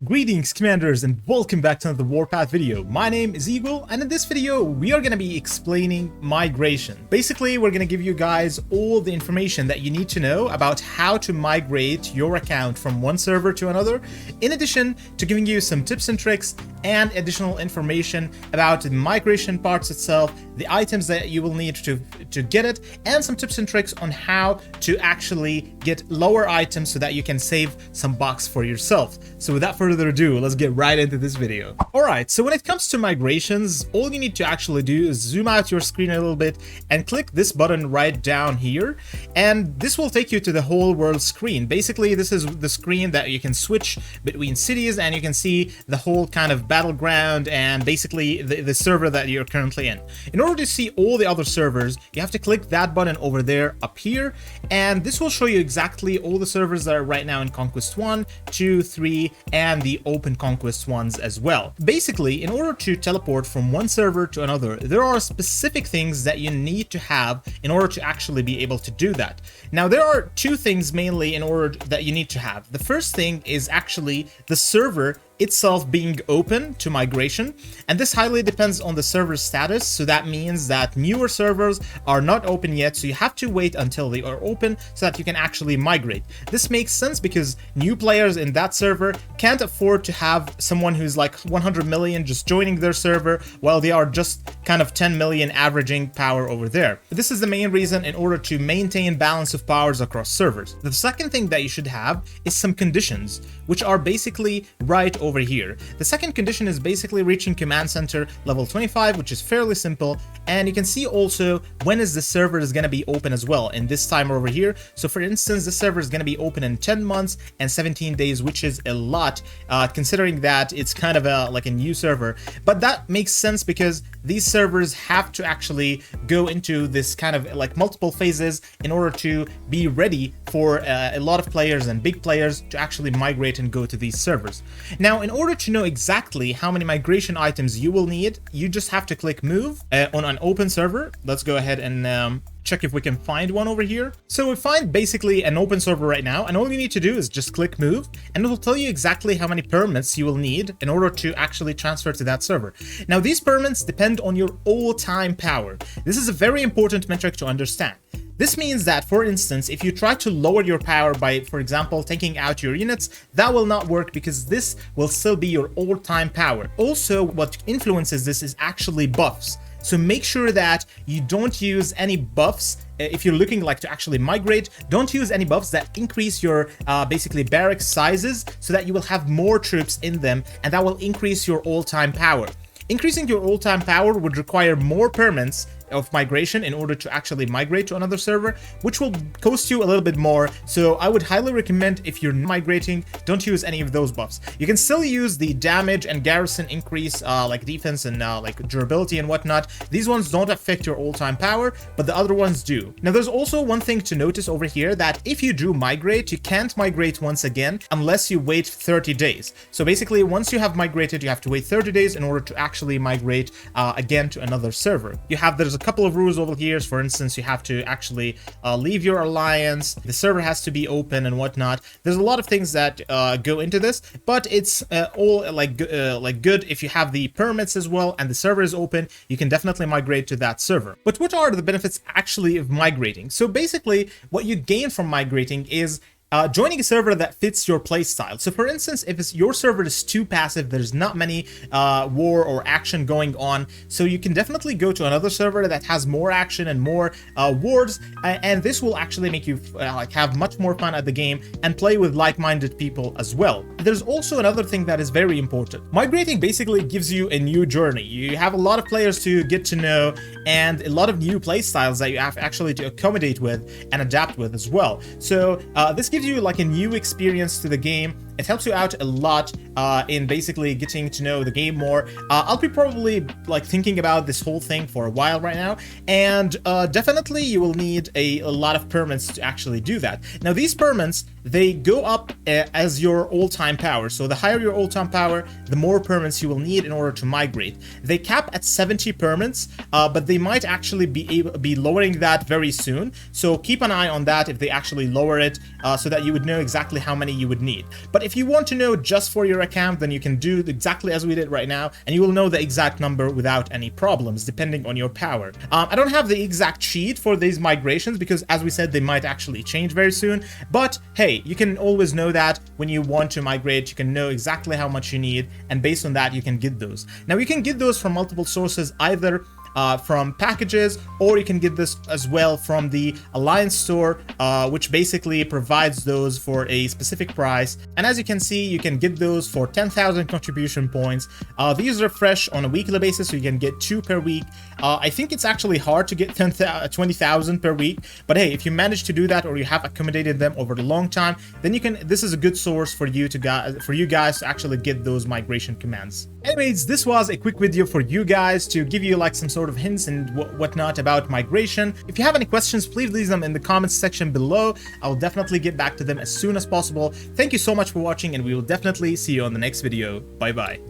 Greetings commanders and welcome back to another Warpath video. My name is Eagle and in this video we are going to be explaining migration. Basically we're going to give you guys all the information that you need to know about how to migrate your account from one server to another, in addition to giving you some tips and tricks and additional information about the migration parts itself, the items that you will need to get it, and some tips and tricks on how to actually get lower items so that you can save some bucks for yourself. So without further ado, let's get right into this video. Alright, so when it comes to migrations, all you need to actually do is zoom out your screen a little bit and click this button right down here, and this will take you to the whole world screen. Basically, this is the screen that you can switch between cities and you can see the whole kind of battleground and basically the server that you're currently in. In order to see all the other servers, you have to click that button over there up here, and this will show you exactly all the servers that are right now in Conquest 1, 2, 3, and the Open Conquest ones as well. Basically, in order to teleport from one server to another, there are specific things that you need to have in order to actually be able to do that. Now, there are two things mainly in order that you need to have. The first thing is actually the server itself being open to migration, and this highly depends on the server status. So that means that newer servers are not open yet, so you have to wait until they are open so that you can actually migrate. This makes sense because new players in that server can't afford to have someone who's like 100 million just joining their server while they are just kind of 10 million averaging power over there. This is the main reason in order to maintain balance of powers across servers. The second thing that you should have is some conditions, which are basically right over here. The second condition is basically reaching command center level 25, which is fairly simple, and you can see also when is the server is going to be open as well in this timer over here. So for instance, the server is going to be open in 10 months and 17 days, which is a lot considering that it's kind of like a new server. But that makes sense because these servers have to actually go into this kind of like multiple phases in order to be ready for a lot of players and big players to actually migrate and go to these servers. Now, in order to know exactly how many migration items you will need, you just have to click move on an open server. Let's go ahead and check if we can find one over here. So we find basically an open server right now, and all you need to do is just click move, and it will tell you exactly how many permits you will need in order to actually transfer to that server. Now, these permits depend on your all-time power. This is a very important metric to understand. This means that, for instance, if you try to lower your power by, for example, taking out your units, that will not work because this will still be your all-time power. Also, what influences this is actually buffs. So make sure that you don't use any buffs. If you're looking like to actually migrate, don't use any buffs that increase your basically barracks sizes so that you will have more troops in them, and that will increase your all-time power. Increasing your all-time power would require more permits of migration in order to actually migrate to another server, which will cost you a little bit more. So I would highly recommend, if you're migrating, don't use any of those buffs. You can still use the damage and garrison increase like defense and like durability and whatnot. These ones don't affect your all-time power, but the other ones do. Now, there's also one thing to notice over here, that if you do migrate, you can't migrate once again unless you wait 30 days. So basically, once you have migrated, you have to wait 30 days in order to actually migrate again to another server. There's a couple of rules over here. For instance, you have to actually leave your alliance, the server has to be open and whatnot. There's a lot of things that go into this, but it's all like good if you have the permits as well and the server is open. You can definitely migrate to that server. But what are the benefits actually of migrating? So basically, what you gain from migrating is joining a server that fits your playstyle. So for instance, if your server is too passive, there's not many war or action going on, so you can definitely go to another server that has more action and more wars, and this will actually make you like have much more fun at the game and play with like-minded people as well. There's also another thing that is very important. Migrating basically gives you a new journey. You have a lot of players to get to know and a lot of new playstyles that you have actually to accommodate with and adapt with as well. So this gives you like a new experience to the game. It helps you out a lot in basically getting to know the game more. I'll be probably like thinking about this whole thing for a while right now, and definitely you will need a lot of permits to actually do that. Now, these permits, they go up as your all-time power. So the higher your all-time power, the more permits you will need in order to migrate. They cap at 70 permits, but they might actually be lowering that very soon. So keep an eye on that if they actually lower it, so that you would know exactly how many you would need. But if you want to know just for your account, then you can do exactly as we did right now, and you will know the exact number without any problems, depending on your power. I don't have the exact cheat for these migrations because, as we said, they might actually change very soon. But hey, you can always know that when you want to migrate, you can know exactly how much you need, and based on that, you can get those. Now, you can get those from multiple sources, either from packages, or you can get this as well from the Alliance store, which basically provides those for a specific price. And as you can see, you can get those for 10,000 contribution points. These refresh on a weekly basis, so you can get 2 per week. I think it's actually hard to get 20,000 per week, but hey, if you manage to do that, or you have accommodated them over a long time, then you can. This is a good source for you guys to actually get those migration commands. Anyways, this was a quick video for you guys to give you like some sort of hints and whatnot about migration. If you have any questions, please leave them in the comments section below. I'll definitely get back to them as soon as possible. Thank you so much for watching, and we will definitely see you on the next video. Bye bye.